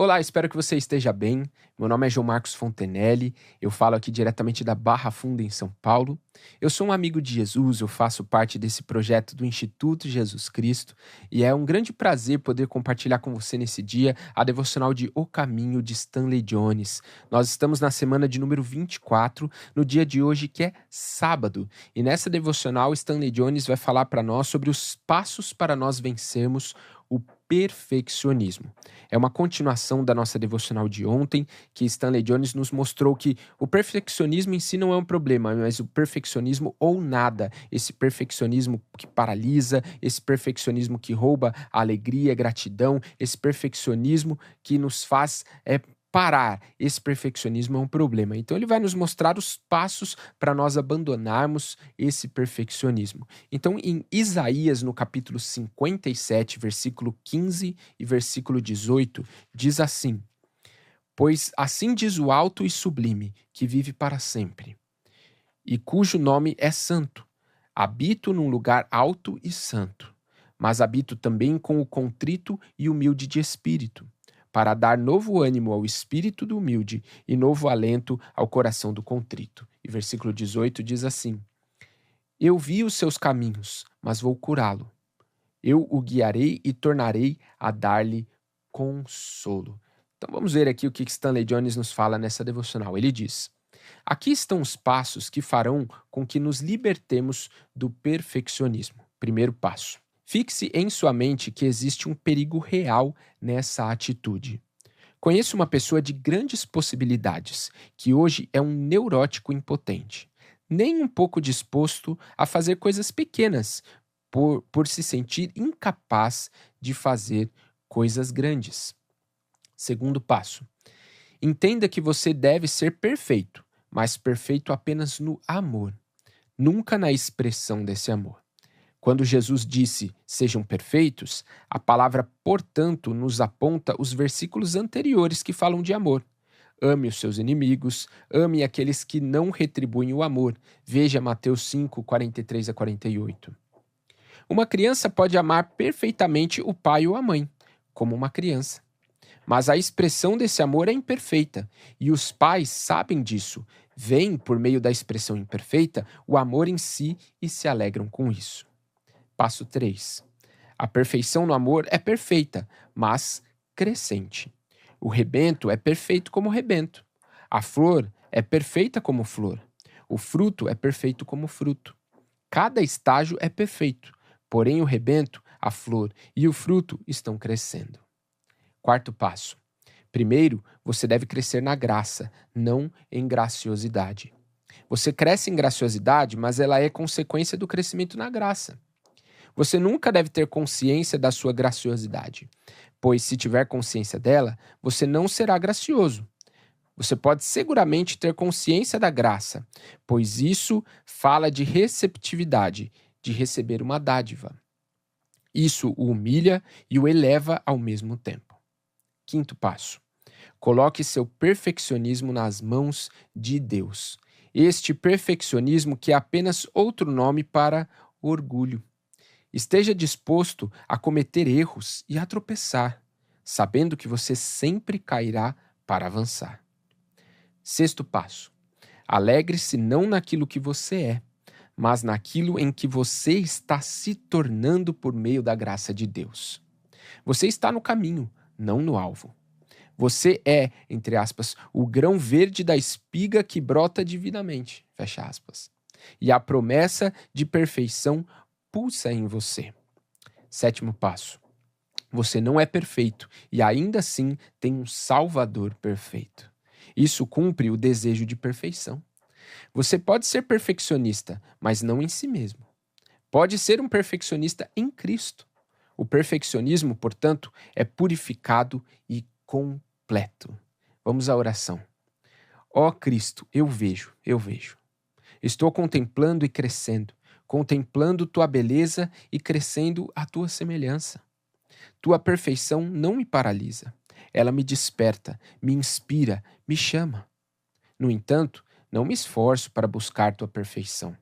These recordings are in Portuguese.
Olá, espero que você esteja bem. Meu nome é João Marcos Fontenelle, eu falo aqui diretamente da Barra Funda, em São Paulo. Eu sou um amigo de Jesus, eu faço parte desse projeto do Instituto Jesus Cristo e é um grande prazer poder compartilhar com você nesse dia a devocional de O Caminho de Stanley Jones. Nós estamos na semana de número 24, no dia de hoje que é sábado, e nessa devocional Stanley Jones vai falar para nós sobre os passos para nós vencermos o perfeccionismo. É uma continuação da nossa devocional de ontem, que Stanley Jones nos mostrou que o perfeccionismo em si não é um problema, mas o perfeccionismo ou nada, esse perfeccionismo que paralisa, esse perfeccionismo que rouba a alegria, a gratidão, esse perfeccionismo que nos faz parar, esse perfeccionismo é um problema. Então ele vai nos mostrar os passos para nós abandonarmos esse perfeccionismo. Então em Isaías, no capítulo 57, versículo 15 e versículo 18, diz assim: Pois assim diz o alto e sublime, que vive para sempre, e cujo nome é santo. Habito num lugar alto e santo, mas habito também com o contrito e humilde de espírito, para dar novo ânimo ao espírito do humilde e novo alento ao coração do contrito. E versículo 18 diz assim: Eu vi os seus caminhos, mas vou curá-lo. Eu o guiarei e tornarei a dar-lhe consolo. Então vamos ver aqui o que Stanley Jones nos fala nessa devocional. Ele diz: Aqui estão os passos que farão com que nos libertemos do perfeccionismo. Primeiro passo: fixe em sua mente que existe um perigo real nessa atitude. Conheço uma pessoa de grandes possibilidades, que hoje é um neurótico impotente, nem um pouco disposto a fazer coisas pequenas, por se sentir incapaz de fazer coisas grandes. Segundo passo: entenda que você deve ser perfeito, mas perfeito apenas no amor, nunca na expressão desse amor. Quando Jesus disse sejam perfeitos, a palavra portanto nos aponta os versículos anteriores que falam de amor. Ame os seus inimigos, ame aqueles que não retribuem o amor. Veja Mateus 5, 43 a 48. Uma criança pode amar perfeitamente o pai ou a mãe, como uma criança. Mas a expressão desse amor é imperfeita, e os pais sabem disso, veem por meio da expressão imperfeita o amor em si e se alegram com isso. Passo 3. A perfeição no amor é perfeita, mas crescente. O rebento é perfeito como rebento. A flor é perfeita como flor. O fruto é perfeito como fruto. Cada estágio é perfeito, porém o rebento, a flor e o fruto estão crescendo. Quarto passo: primeiro, você deve crescer na graça, não em graciosidade. Você cresce em graciosidade, mas ela é consequência do crescimento na graça. Você nunca deve ter consciência da sua graciosidade, pois se tiver consciência dela, você não será gracioso. Você pode seguramente ter consciência da graça, pois isso fala de receptividade, de receber uma dádiva. Isso o humilha e o eleva ao mesmo tempo. Quinto passo: coloque seu perfeccionismo nas mãos de Deus. Este perfeccionismo que é apenas outro nome para orgulho. Esteja disposto a cometer erros e a tropeçar, sabendo que você sempre cairá para avançar. Sexto passo: alegre-se não naquilo que você é, mas naquilo em que você está se tornando por meio da graça de Deus. Você está no caminho, não no alvo. Você é, entre aspas, o grão verde da espiga que brota divinamente, fecha aspas. E a promessa de perfeição pulsa em você. Sétimo passo: você não é perfeito e ainda assim tem um Salvador perfeito. Isso cumpre o desejo de perfeição. Você pode ser perfeccionista, mas não em si mesmo. Pode ser um perfeccionista em Cristo. O perfeccionismo, portanto, é purificado e completo. Vamos à oração. Ó Cristo, eu vejo. Estou contemplando e crescendo, contemplando tua beleza e crescendo a tua semelhança. Tua perfeição não me paralisa. Ela me desperta, me inspira, me chama. No entanto, não me esforço para buscar tua perfeição.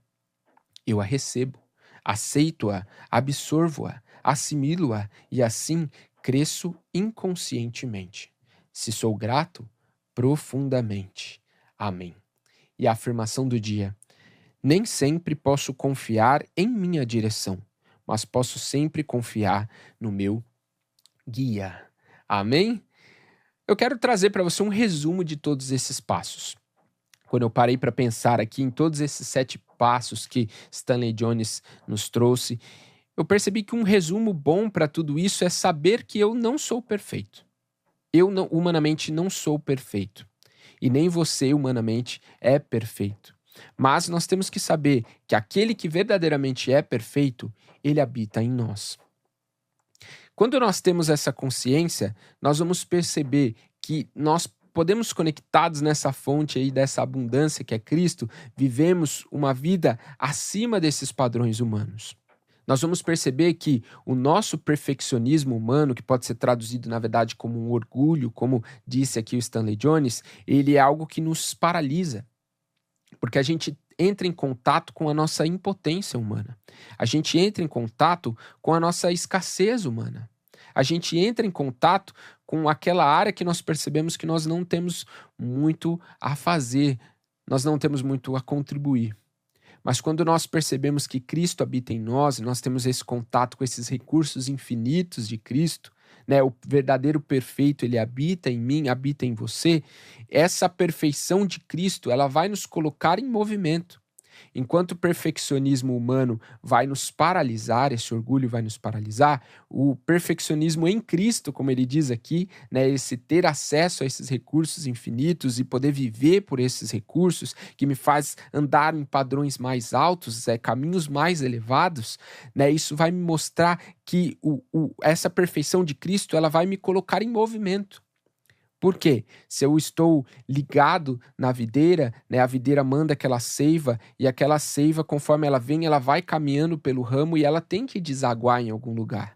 Eu a recebo, aceito-a, absorvo-a, assimilo-a e assim cresço inconscientemente, Se sou grato, profundamente. Amém. E a afirmação do dia: nem sempre posso confiar em minha direção, mas posso sempre confiar no meu guia. Amém? Eu quero trazer para você um resumo de todos esses passos. Quando eu parei para pensar aqui em todos esses 7 passos que Stanley Jones nos trouxe, eu percebi que um resumo bom para tudo isso é saber que eu não sou perfeito. Eu não, humanamente não sou perfeito. E nem você humanamente é perfeito. Mas nós temos que saber que aquele que verdadeiramente é perfeito, ele habita em nós. Quando nós temos essa consciência, nós vamos perceber que nós podemos, conectados nessa fonte aí dessa abundância que é Cristo, vivemos uma vida acima desses padrões humanos. Nós vamos perceber que o nosso perfeccionismo humano, que pode ser traduzido na verdade como um orgulho, como disse aqui o Stanley Jones, ele é algo que nos paralisa, porque a gente entra em contato com a nossa impotência humana. A gente entra em contato com a nossa escassez humana. A gente entra em contato com aquela área que nós percebemos que nós não temos muito a fazer, nós não temos muito a contribuir. Mas quando nós percebemos que Cristo habita em nós, e nós temos esse contato com esses recursos infinitos de Cristo, né, o verdadeiro perfeito, ele habita em mim, habita em você, essa perfeição de Cristo, ela vai nos colocar em movimento. Enquanto o perfeccionismo humano vai nos paralisar, esse orgulho vai nos paralisar, o perfeccionismo em Cristo, como ele diz aqui, né, esse ter acesso a esses recursos infinitos e poder viver por esses recursos, que me faz andar em padrões mais altos, caminhos mais elevados, né, isso vai me mostrar que essa perfeição de Cristo, ela vai me colocar em movimento. Por quê? Se eu estou ligado na videira, né, a videira manda aquela seiva, e aquela seiva, conforme ela vem, ela vai caminhando pelo ramo e ela tem que desaguar em algum lugar.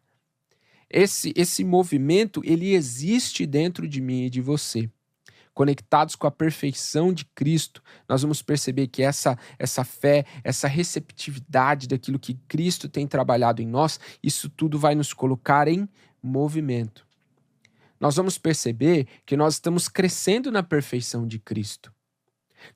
Esse movimento, ele existe dentro de mim e de você. Conectados com a perfeição de Cristo, nós vamos perceber que essa fé, essa receptividade daquilo que Cristo tem trabalhado em nós, isso tudo vai nos colocar em movimento. Nós vamos perceber que nós estamos crescendo na perfeição de Cristo.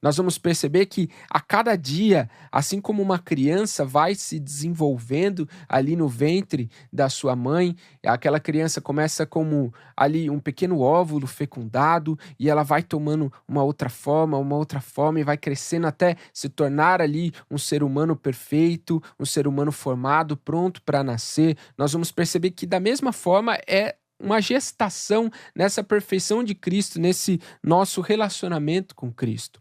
Nós vamos perceber que a cada dia, assim como uma criança vai se desenvolvendo ali no ventre da sua mãe, aquela criança começa como ali um pequeno óvulo fecundado e ela vai tomando uma outra forma e vai crescendo até se tornar ali um ser humano perfeito, um ser humano formado, pronto para nascer. Nós vamos perceber que da mesma forma é uma gestação nessa perfeição de Cristo, nesse nosso relacionamento com Cristo.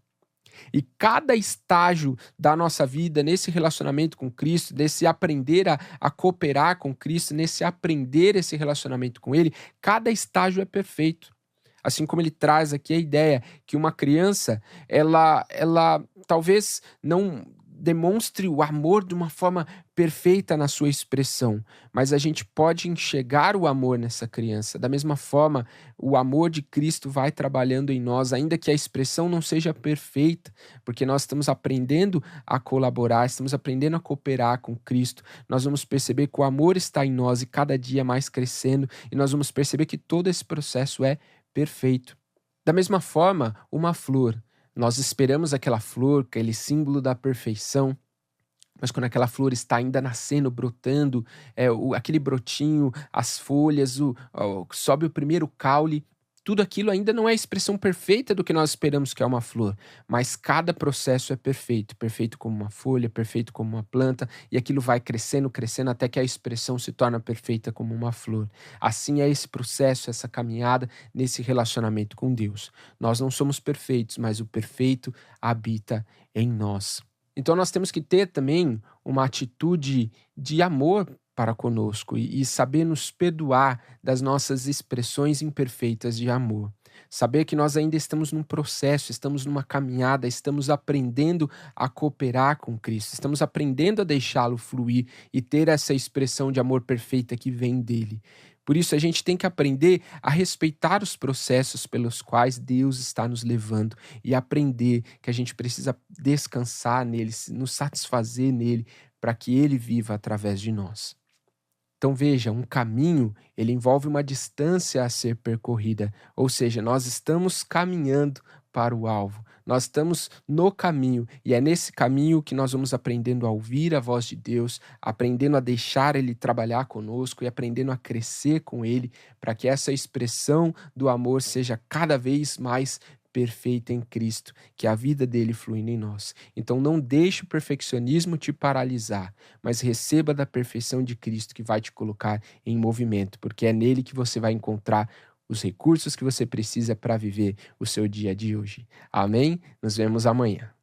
E cada estágio da nossa vida, nesse relacionamento com Cristo, desse aprender a cooperar com Cristo, nesse aprender esse relacionamento com Ele, cada estágio é perfeito. Assim como ele traz aqui a ideia que uma criança, ela talvez não demonstre o amor de uma forma perfeita na sua expressão, mas a gente pode enxergar o amor nessa criança. Da mesma forma, o amor de Cristo vai trabalhando em nós, ainda que a expressão não seja perfeita, porque nós estamos aprendendo a colaborar, estamos aprendendo a cooperar com Cristo. Nós vamos perceber que o amor está em nós e cada dia mais crescendo, e nós vamos perceber que todo esse processo é perfeito. Da mesma forma, uma flor. Nós esperamos aquela flor, aquele símbolo da perfeição, mas quando aquela flor está ainda nascendo, brotando, aquele brotinho, as folhas, sobe o primeiro caule, tudo aquilo ainda não é a expressão perfeita do que nós esperamos que é uma flor, mas cada processo é perfeito, perfeito como uma folha, perfeito como uma planta, e aquilo vai crescendo, crescendo, até que a expressão se torna perfeita como uma flor. Assim é esse processo, essa caminhada nesse relacionamento com Deus. Nós não somos perfeitos, mas o perfeito habita em nós. Então nós temos que ter também uma atitude de amor para conosco e saber nos perdoar das nossas expressões imperfeitas de amor. Saber que nós ainda estamos num processo, estamos numa caminhada, estamos aprendendo a cooperar com Cristo, estamos aprendendo a deixá-lo fluir e ter essa expressão de amor perfeita que vem dele. Por isso, a gente tem que aprender a respeitar os processos pelos quais Deus está nos levando e aprender que a gente precisa descansar nele, nos satisfazer nele, para que ele viva através de nós. Então veja, um caminho, ele envolve uma distância a ser percorrida, ou seja, nós estamos caminhando para o alvo. Nós estamos no caminho e é nesse caminho que nós vamos aprendendo a ouvir a voz de Deus, aprendendo a deixar Ele trabalhar conosco e aprendendo a crescer com Ele, para que essa expressão do amor seja cada vez mais perfeita em Cristo, que a vida dele fluindo em nós. Então não deixe o perfeccionismo te paralisar, mas receba da perfeição de Cristo que vai te colocar em movimento, porque é nele que você vai encontrar os recursos que você precisa para viver o seu dia de hoje. Amém? Nos vemos amanhã.